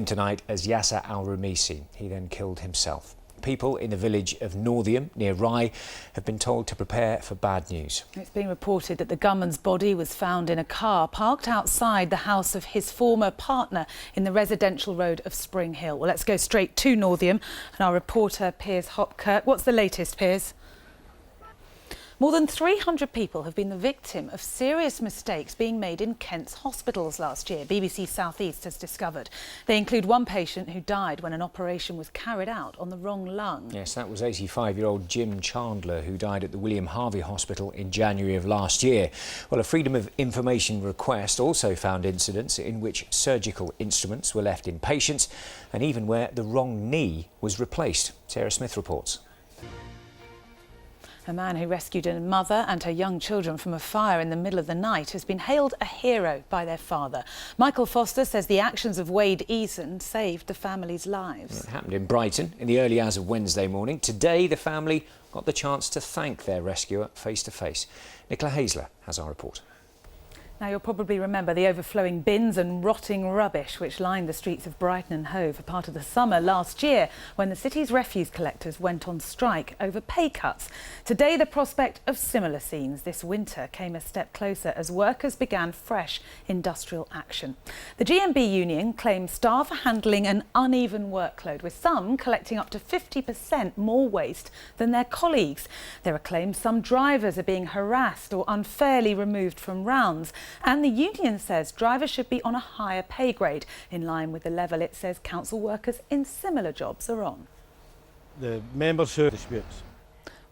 Tonight as Yasser al-Rumisi. He then killed himself. People in the village of Northiam, near Rye, have been told to prepare for bad news. It's been reported that the gunman's body was found in a car parked outside the house of his former partner in the residential road of Spring Hill. Well, let's go straight to Northiam and our reporter Piers Hopkirk. What's the latest, Piers? More than 300 people have been the victim of serious mistakes being made in Kent's hospitals last year, BBC South East has discovered. They include one patient who died when an operation was carried out on the wrong lung. Yes, that was 85-year-old Jim Chandler, who died at the William Harvey Hospital in January of last year. Well, a Freedom of Information request also found incidents in which surgical instruments were left in patients and even where the wrong knee was replaced. Sarah Smith reports. A man who rescued a mother and her young children from a fire in the middle of the night has been hailed a hero by their father. Michael Foster says the actions of Wade Eason saved the family's lives. It happened in Brighton in the early hours of Wednesday morning. Today, the family got the chance to thank their rescuer face to face. Nicola Hazler has our report. Now, you'll probably remember the overflowing bins and rotting rubbish which lined the streets of Brighton and Hove for part of the summer last year when the city's refuse collectors went on strike over pay cuts. Today, the prospect of similar scenes this winter came a step closer as workers began fresh industrial action. The GMB union claims staff are handling an uneven workload, with some collecting up to 50% more waste than their colleagues. There are claims some drivers are being harassed or unfairly removed from rounds. And the union says drivers should be on a higher pay grade, in line with the level it says council workers in similar jobs are on. The members who disputes.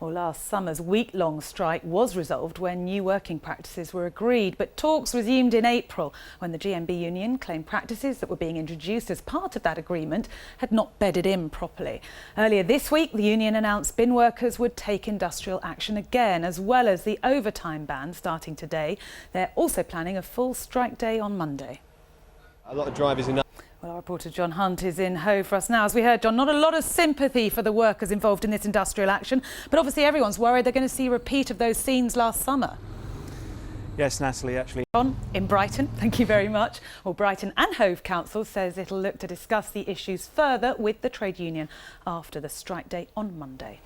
Well, last summer's week-long strike was resolved when new working practices were agreed, but talks resumed in April when the GMB union claimed practices that were being introduced as part of that agreement had not bedded in properly. Earlier this week, the union announced bin workers would take industrial action again, as well as the overtime ban starting today. They're also planning a full strike day on Monday. A lot of drivers in. Well, our reporter John Hunt is in Hove for us now. As we heard, John, not a lot of sympathy for the workers involved in this industrial action, but obviously everyone's worried they're going to see a repeat of those scenes last summer. Yes, Natalie, actually. John, in Brighton, thank you very much. Well, Brighton and Hove Council says it'll look to discuss the issues further with the trade union after the strike day on Monday.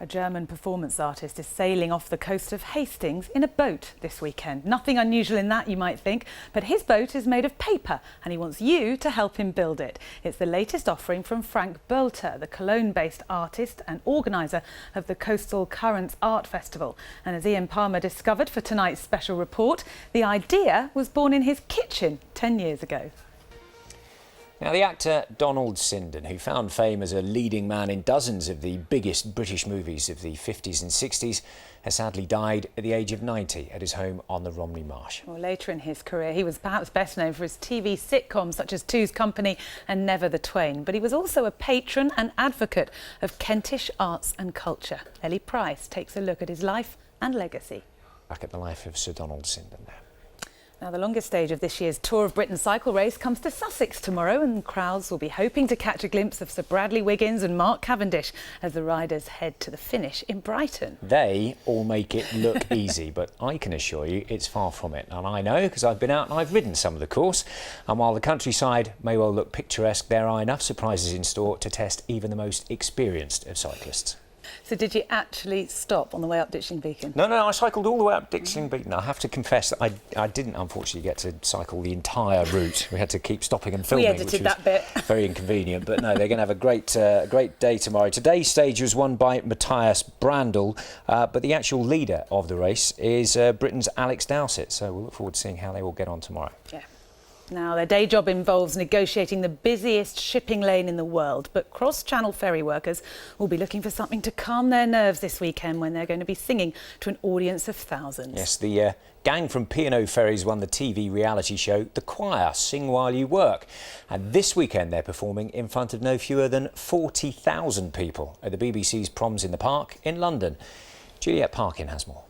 A German performance artist is sailing off the coast of Hastings in a boat this weekend. Nothing unusual in that, you might think, but his boat is made of paper and he wants you to help him build it. It's the latest offering from Frank Bölter, the Cologne-based artist and organiser of the Coastal Currents Art Festival. And as Ian Palmer discovered for tonight's special report, the idea was born in his kitchen 10 years ago. Now, the actor Donald Sinden, who found fame as a leading man in dozens of the biggest British movies of the 50s and 60s, has sadly died at the age of 90 at his home on the Romney Marsh. Well, later in his career, he was perhaps best known for his TV sitcoms such as Two's Company and Never the Twain, but he was also a patron and advocate of Kentish arts and culture. Ellie Price takes a look at his life and legacy. Back at the life of Sir Donald Sinden there. Now, the longest stage of this year's Tour of Britain cycle race comes to Sussex tomorrow, and crowds will be hoping to catch a glimpse of Sir Bradley Wiggins and Mark Cavendish as the riders head to the finish in Brighton. They all make it look easy, but I can assure you it's far from it. And I know because I've been out and I've ridden some of the course. And while the countryside may well look picturesque, there are enough surprises in store to test even the most experienced of cyclists. So did you actually stop on the way up Ditchling Beacon? No, I cycled all the way up Ditchling Beacon. I have to confess that I didn't unfortunately get to cycle the entire route. We had to keep stopping and filming, We edited that bit. Very inconvenient. But no, they're going to have a great day tomorrow. Today's stage was won by Matthias Brandl, but the actual leader of the race is Britain's Alex Dowsett. So we'll look forward to seeing how they all get on tomorrow. Yeah. Now, their day job involves negotiating the busiest shipping lane in the world, but cross-channel ferry workers will be looking for something to calm their nerves this weekend when they're going to be singing to an audience of thousands. Yes, the gang from P&O Ferries won the TV reality show The Choir, Sing While You Work. And this weekend they're performing in front of no fewer than 40,000 people at the BBC's Proms in the Park in London. Juliet Parkin has more.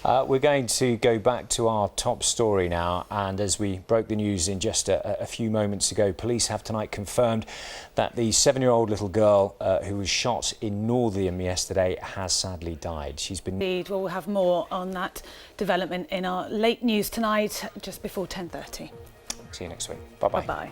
We're going to go back to our top story now, and as we broke the news in just a few moments ago, police have tonight confirmed that the 7-year-old little girl who was shot in Northiam yesterday has sadly died. She's been... Indeed, well, we'll have more on that development in our late news tonight, just before 10:30. See you next week. Bye-bye. Bye-bye.